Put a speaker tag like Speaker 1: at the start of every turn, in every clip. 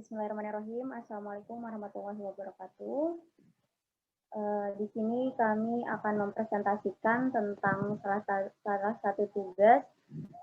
Speaker 1: Bismillahirrahmanirrahim. Assalamualaikum warahmatullahi wabarakatuh. Di sini kami akan mempresentasikan tentang salah satu tugas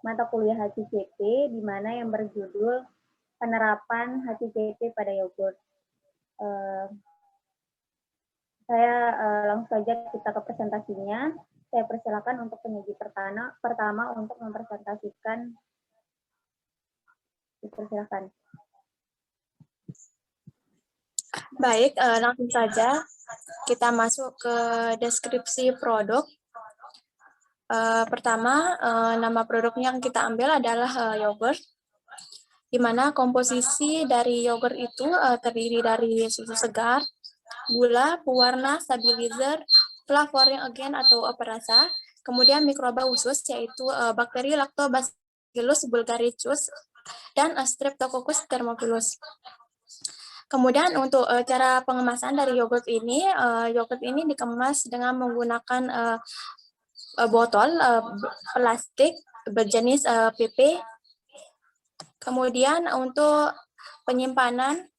Speaker 1: mata kuliah HCCP, di mana yang berjudul penerapan HCCP pada yogurt. Saya langsung saja kita ke presentasinya. Saya persilakan untuk penyaji pertama untuk mempresentasikan. Dipersilakan.
Speaker 2: Baik, langsung saja kita masuk ke deskripsi produk. Pertama, nama produknya yang kita ambil adalah yogurt, di mana komposisi dari yogurt itu terdiri dari susu segar, gula, pewarna, stabilizer, flavoring agent atau perasa, kemudian mikroba khusus yaitu bakteri Lactobacillus bulgaricus dan Streptococcus thermophilus. Kemudian untuk cara pengemasan dari yogurt ini dikemas dengan menggunakan botol plastik berjenis PP. Kemudian untuk penyimpanan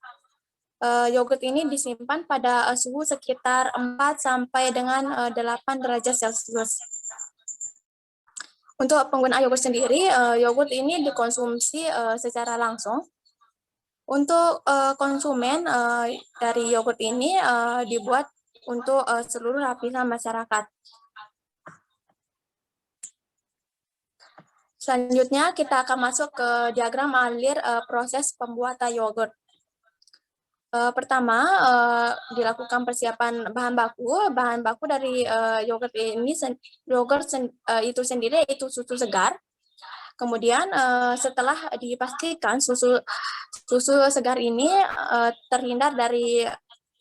Speaker 2: yogurt ini disimpan pada suhu sekitar 4 sampai dengan 8 derajat Celcius. Untuk penggunaan yogurt sendiri, yogurt ini dikonsumsi secara langsung. Untuk konsumen dari yogurt ini dibuat untuk seluruh lapisan masyarakat. Selanjutnya kita akan masuk ke diagram alir proses pembuatan yogurt. Pertama, dilakukan persiapan bahan baku. Bahan baku dari yogurt ini, itu sendiri itu susu segar. Kemudian setelah dipastikan susu segar ini terhindar dari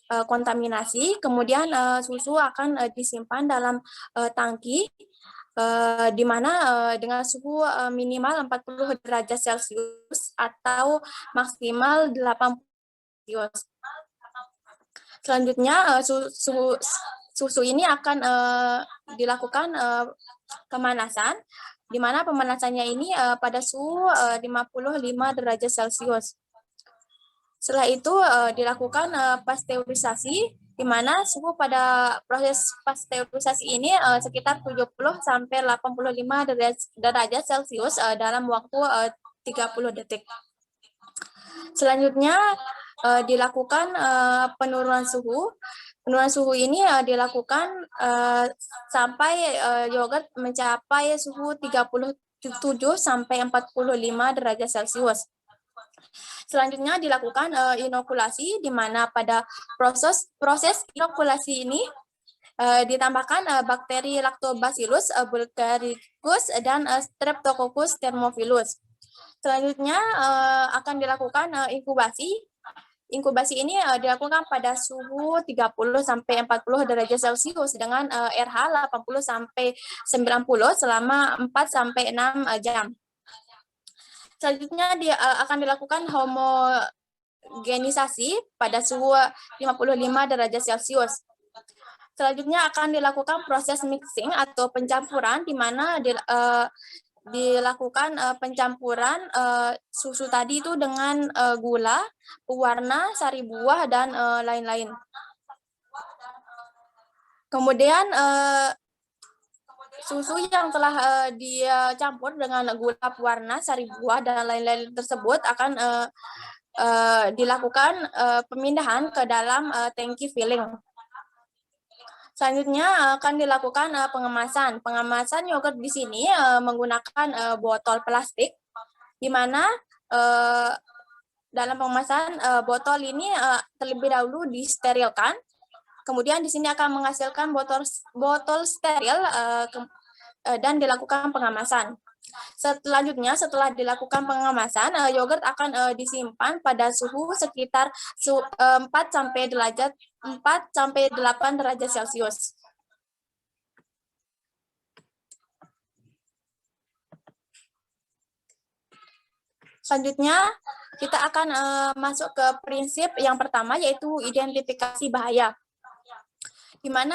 Speaker 2: kontaminasi, kemudian susu akan disimpan dalam tangki di mana dengan suhu minimal 40 derajat Celcius atau maksimal 80 Celcius. Selanjutnya susu ini akan dilakukan pemanasan, di mana pemanasannya ini pada suhu 55 derajat Celcius. Setelah itu dilakukan pasteurisasi, di mana suhu pada proses pasteurisasi ini sekitar 70 sampai 85 derajat Celcius dalam waktu 30 detik. Selanjutnya dilakukan penurunan suhu. Penurunan suhu ini dilakukan sampai yogurt mencapai suhu 37 sampai 45 derajat Celcius. Selanjutnya dilakukan inokulasi, di mana pada proses inokulasi ini ditambahkan bakteri Lactobacillus bulgaricus dan Streptococcus thermophilus. Selanjutnya akan dilakukan inkubasi. Inkubasi ini dilakukan pada suhu 30 sampai 40 derajat Celcius dengan RH 80 sampai 90 selama 4 sampai 6 jam. Selanjutnya akan dilakukan homogenisasi pada suhu 55 derajat Celcius. Selanjutnya akan dilakukan proses mixing atau pencampuran, di mana dilakukan pencampuran susu tadi itu dengan gula, pewarna, sari buah, dan lain-lain. Kemudian susu yang telah dicampur dengan gula, pewarna, sari buah, dan lain-lain tersebut akan dilakukan pemindahan ke dalam tangki filling. Selanjutnya akan dilakukan pengemasan. Pengemasan yogurt di sini menggunakan botol plastik, di mana dalam pengemasan botol ini terlebih dahulu disterilkan. Kemudian di sini akan menghasilkan botol steril dan dilakukan pengemasan. Selanjutnya, setelah dilakukan pengemasan, yogurt akan disimpan pada suhu sekitar 4 sampai 8 derajat Celcius. Selanjutnya, kita akan masuk ke prinsip yang pertama, yaitu identifikasi bahaya. Di mana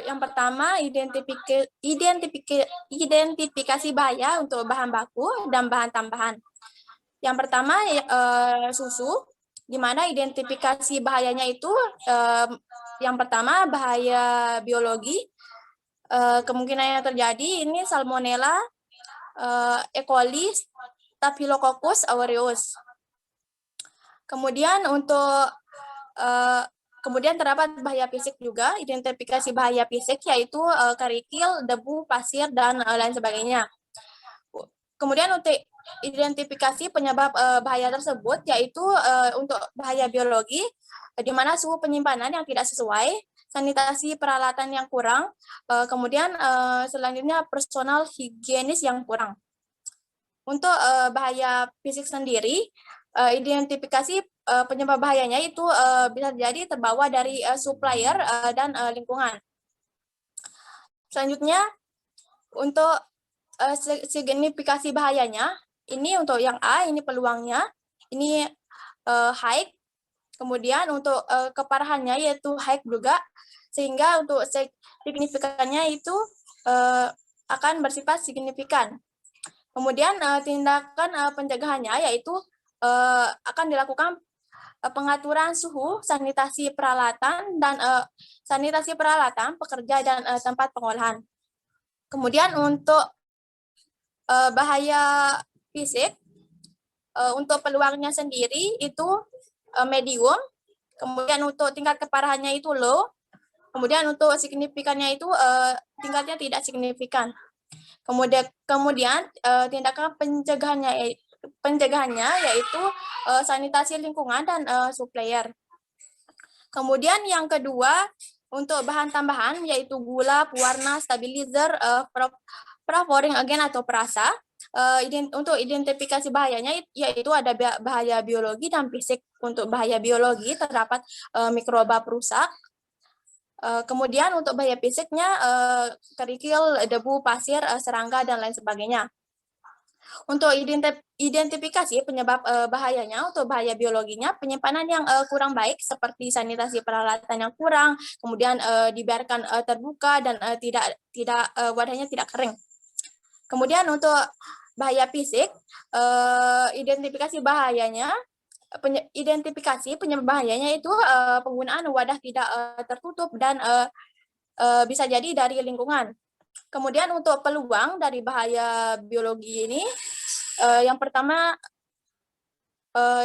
Speaker 2: yang pertama identifikasi bahaya untuk bahan baku dan bahan tambahan. Yang pertama susu. di mana identifikasi bahayanya itu yang pertama bahaya biologi, kemungkinan yang terjadi ini Salmonella, E. coli, Staphylococcus aureus. Kemudian kemudian terdapat bahaya fisik juga, identifikasi bahaya fisik yaitu kerikil, debu, pasir, dan lain sebagainya. Kemudian untuk identifikasi penyebab bahaya tersebut yaitu untuk bahaya biologi, di mana suhu penyimpanan yang tidak sesuai, sanitasi peralatan yang kurang, kemudian selanjutnya personal higienis yang kurang. Untuk bahaya fisik sendiri, identifikasi penyebab bahayanya itu bisa jadi terbawa dari supplier dan lingkungan. Selanjutnya, untuk signifikasi bahayanya, ini untuk yang A, ini peluangnya, ini high, kemudian untuk keparahannya yaitu high juga, sehingga untuk signifikannya itu akan bersifat signifikan. Kemudian tindakan pencegahannya yaitu akan dilakukan pengaturan suhu, sanitasi peralatan, dan sanitasi peralatan, pekerja, dan tempat pengolahan. Kemudian untuk bahaya fisik, untuk peluangnya sendiri itu medium, kemudian untuk tingkat keparahannya itu low, kemudian untuk signifikannya itu tingkatnya tidak signifikan. Kemudian tindakan pencegahannya yaitu sanitasi lingkungan dan supplier. Kemudian yang kedua, untuk bahan tambahan yaitu gula, pewarna, stabilizer, perforing agent atau perasa. Untuk identifikasi bahayanya yaitu ada bahaya biologi dan fisik. Untuk bahaya biologi terdapat mikroba perusak. Kemudian untuk bahaya fisiknya kerikil, debu, pasir, serangga, dan lain sebagainya. Untuk identifikasi penyebab bahayanya, untuk bahaya biologinya, penyimpanan yang kurang baik seperti sanitasi peralatan yang kurang, kemudian dibiarkan terbuka dan wadahnya tidak kering. Kemudian untuk bahaya fisik, identifikasi bahayanya, identifikasi penyebab bahayanya itu penggunaan wadah tidak tertutup dan bisa jadi dari lingkungan. Kemudian untuk peluang dari bahaya biologi ini, yang pertama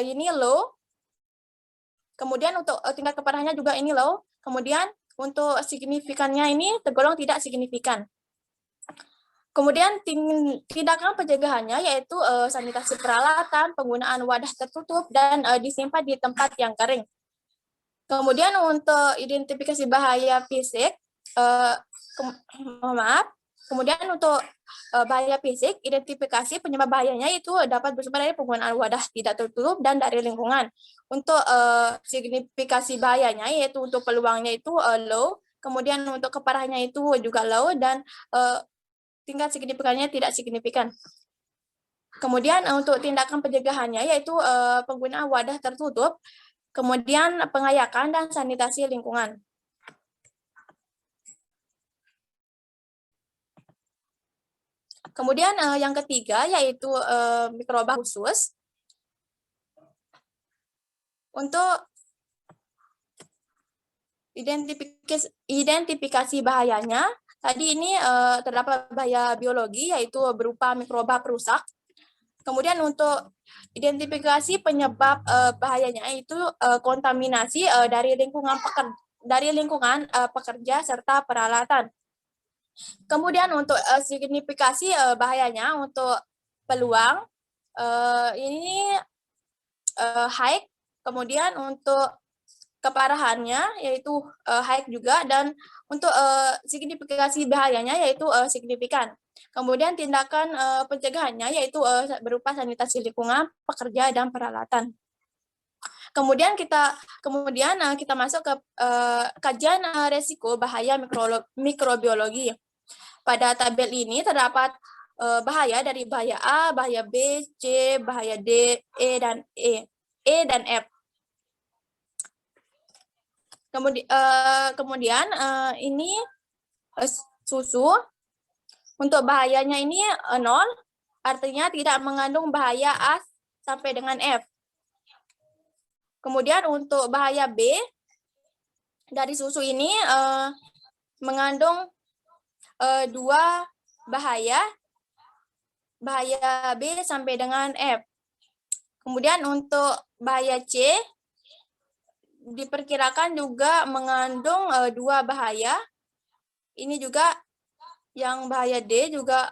Speaker 2: ini low, kemudian untuk tingkat keparahannya juga ini low, kemudian untuk signifikannya ini tergolong tidak signifikan. Kemudian tindakan pencegahannya yaitu sanitasi peralatan, penggunaan wadah tertutup, dan disimpan di tempat yang kering. Kemudian untuk identifikasi bahaya fisik, kemudian untuk bahaya fisik, identifikasi penyebab bahayanya itu dapat bersumber dari penggunaan wadah tidak tertutup dan dari lingkungan. Untuk signifikasi bahayanya yaitu untuk peluangnya itu low, kemudian untuk keparahannya itu juga low, dan tingkat signifikannya tidak signifikan. Kemudian untuk tindakan pencegahannya yaitu penggunaan wadah tertutup, kemudian pengayakan dan sanitasi lingkungan. Kemudian yang ketiga yaitu mikroba khusus. Untuk identifikasi bahayanya, tadi ini terdapat bahaya biologi yaitu berupa mikroba perusak. Kemudian untuk identifikasi penyebab bahayanya itu kontaminasi dari lingkungan pekerja serta peralatan. Kemudian untuk signifikasi bahayanya untuk peluang ini high, kemudian untuk keparahannya yaitu high juga, dan untuk signifikasi bahayanya yaitu signifikan. Kemudian tindakan pencegahannya yaitu berupa sanitasi lingkungan, pekerja, dan peralatan. Kemudian kita masuk ke kajian resiko bahaya mikrobiologi. Pada tabel ini terdapat bahaya dari bahaya A, bahaya B, C, bahaya D, E dan F. Kemudian ini susu. Untuk bahayanya ini 0, artinya tidak mengandung bahaya A sampai dengan F. Kemudian untuk bahaya B dari susu ini mengandung dua bahaya B sampai dengan F. Kemudian untuk bahaya C diperkirakan juga mengandung dua bahaya. Ini juga yang bahaya D juga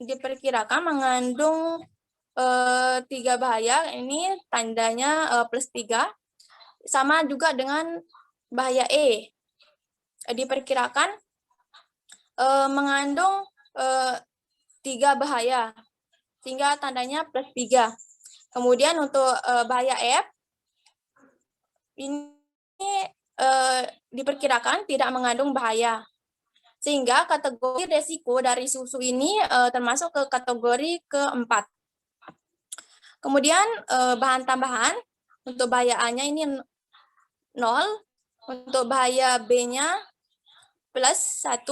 Speaker 2: diperkirakan mengandung 3 bahaya. Ini tandanya +3. Sama juga dengan bahaya E. Diperkirakan mengandung 3 bahaya, sehingga tandanya +3. Kemudian untuk bahaya F, ini diperkirakan tidak mengandung bahaya, sehingga kategori resiko dari susu ini termasuk ke kategori keempat. Kemudian bahan tambahan, untuk bahaya A-nya ini 0, untuk bahaya B-nya +1,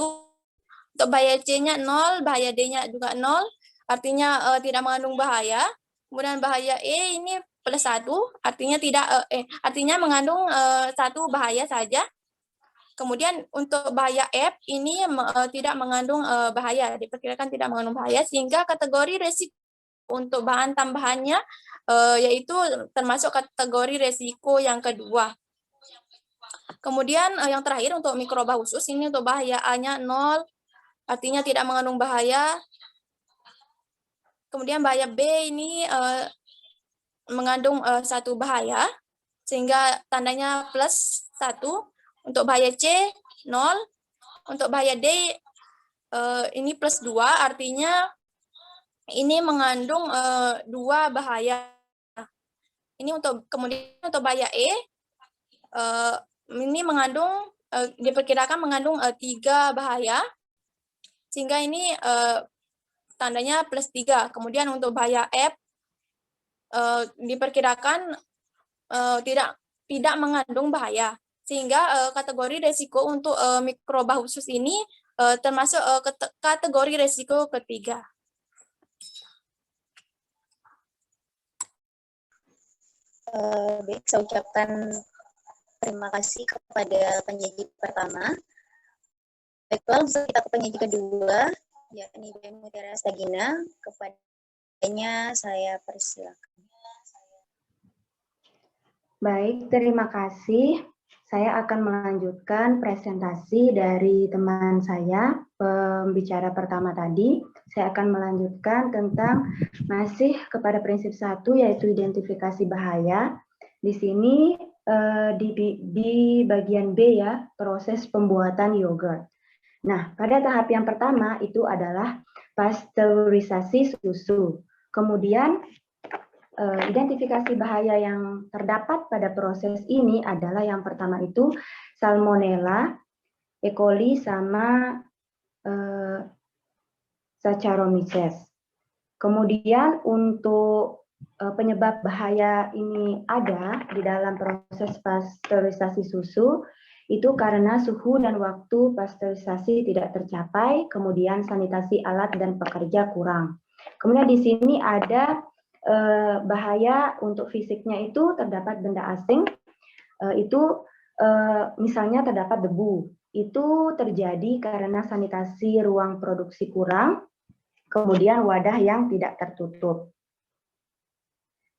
Speaker 2: untuk bahaya C-nya 0, bahaya D-nya juga 0, artinya tidak mengandung bahaya. Kemudian bahaya E ini +1, artinya artinya mengandung 1 bahaya saja. Kemudian untuk bahaya F ini tidak mengandung bahaya, diperkirakan tidak mengandung bahaya, sehingga kategori resiko untuk bahan tambahannya yaitu termasuk kategori resiko yang kedua. Kemudian yang terakhir untuk mikroba khusus, ini untuk bahaya A-nya 0, artinya tidak mengandung bahaya. Kemudian bahaya B ini mengandung 1 bahaya, sehingga tandanya +1. Untuk bahaya C 0, untuk bahaya D ini +2, artinya ini mengandung 2 bahaya. Ini kemudian untuk bahaya E ini mengandung diperkirakan mengandung 3 bahaya, sehingga ini tandanya +3. Kemudian untuk bahaya F diperkirakan tidak mengandung bahaya, sehingga kategori resiko untuk mikroba khusus ini termasuk kategori resiko ketiga.
Speaker 1: Baik, saya ucapkan terima kasih kepada penyaji pertama. Baiklah, langsung kita ke penyaji kedua, yakni Bu Mutiara Astagina. Kepadanya saya persilakan.
Speaker 3: Baik, terima kasih. Saya akan melanjutkan presentasi dari teman saya, pembicara pertama tadi. Saya akan melanjutkan tentang masih kepada prinsip 1, yaitu identifikasi bahaya. Di sini di bagian B ya, proses pembuatan yogurt. Nah, pada tahap yang pertama itu adalah pasteurisasi susu. Kemudian identifikasi bahaya yang terdapat pada proses ini adalah yang pertama itu Salmonella, E. coli, sama Saccharomyces. Kemudian untuk penyebab bahaya ini ada di dalam proses pasteurisasi susu, itu karena suhu dan waktu pasteurisasi tidak tercapai, kemudian sanitasi alat dan pekerja kurang. Kemudian di sini ada bahaya untuk fisiknya itu terdapat benda asing, itu misalnya terdapat debu. Itu terjadi karena sanitasi ruang produksi kurang, kemudian wadah yang tidak tertutup.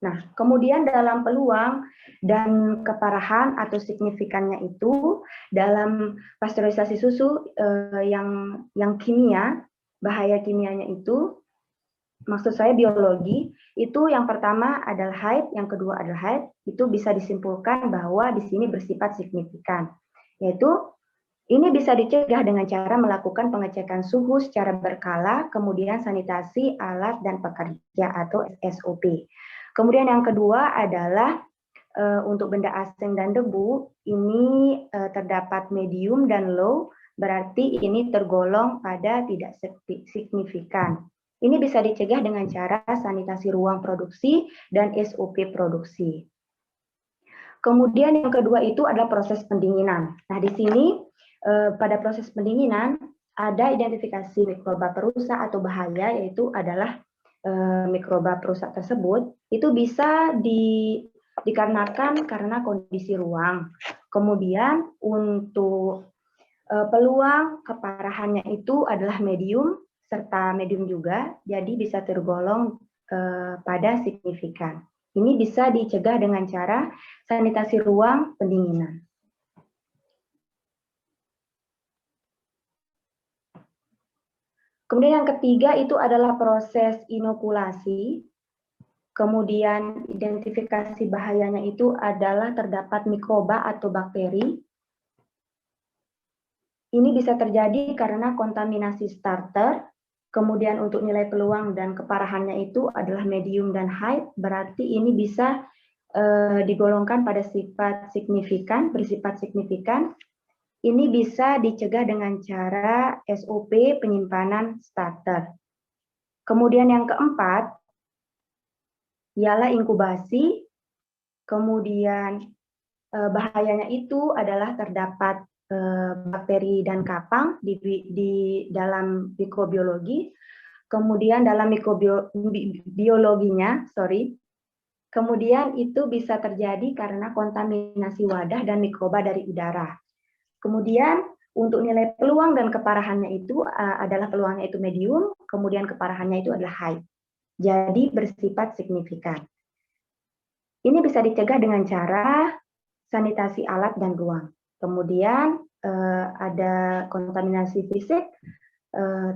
Speaker 3: Nah, kemudian dalam peluang dan keparahan atau signifikannya itu dalam pasteurisasi susu yang kimia, bahaya kimianya itu, maksud saya biologi, itu yang pertama adalah HAID, yang kedua adalah HAID, itu bisa disimpulkan bahwa di sini bersifat signifikan, yaitu ini bisa dicegah dengan cara melakukan pengecekan suhu secara berkala, kemudian sanitasi alat dan pekerja atau SOP. Kemudian yang kedua adalah untuk benda asing dan debu, ini terdapat medium dan low, berarti ini tergolong pada tidak signifikan. Ini bisa dicegah dengan cara sanitasi ruang produksi dan SOP produksi. Kemudian yang kedua itu adalah proses pendinginan. Nah, di sini pada proses pendinginan ada identifikasi mikroba perusak atau bahaya, yaitu adalah mikroba perusak tersebut itu bisa karena kondisi ruang. Kemudian untuk peluang keparahannya itu adalah medium serta medium juga, jadi bisa tergolong pada signifikan. Ini bisa dicegah dengan cara sanitasi ruang pendinginan. Kemudian yang ketiga itu adalah proses inokulasi. Kemudian identifikasi bahayanya itu adalah terdapat mikroba atau bakteri. Ini bisa terjadi karena kontaminasi starter. Kemudian untuk nilai peluang dan keparahannya itu adalah medium dan high, berarti ini bisa digolongkan pada sifat signifikan, bersifat signifikan. Ini bisa dicegah dengan cara SOP penyimpanan starter. Kemudian yang keempat, ialah inkubasi. Kemudian bahayanya itu adalah terdapat bakteri dan kapang di dalam mikrobiologi. Kemudian dalam mikrobiologinya, kemudian itu bisa terjadi karena kontaminasi wadah dan mikroba dari udara. Kemudian untuk nilai peluang dan keparahannya itu adalah peluangnya itu medium, kemudian keparahannya itu adalah high. Jadi bersifat signifikan. Ini bisa dicegah dengan cara sanitasi alat dan ruang. Kemudian ada kontaminasi fisik,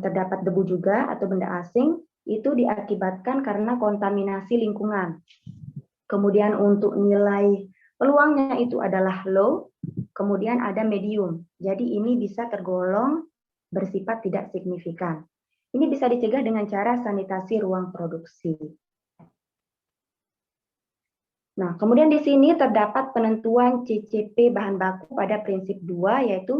Speaker 3: terdapat debu juga atau benda asing, itu diakibatkan karena kontaminasi lingkungan. Kemudian untuk nilai peluangnya itu adalah low, kemudian ada medium. Jadi ini bisa tergolong bersifat tidak signifikan. Ini bisa dicegah dengan cara sanitasi ruang produksi. Nah, kemudian di sini terdapat penentuan CCP bahan baku pada prinsip 2, yaitu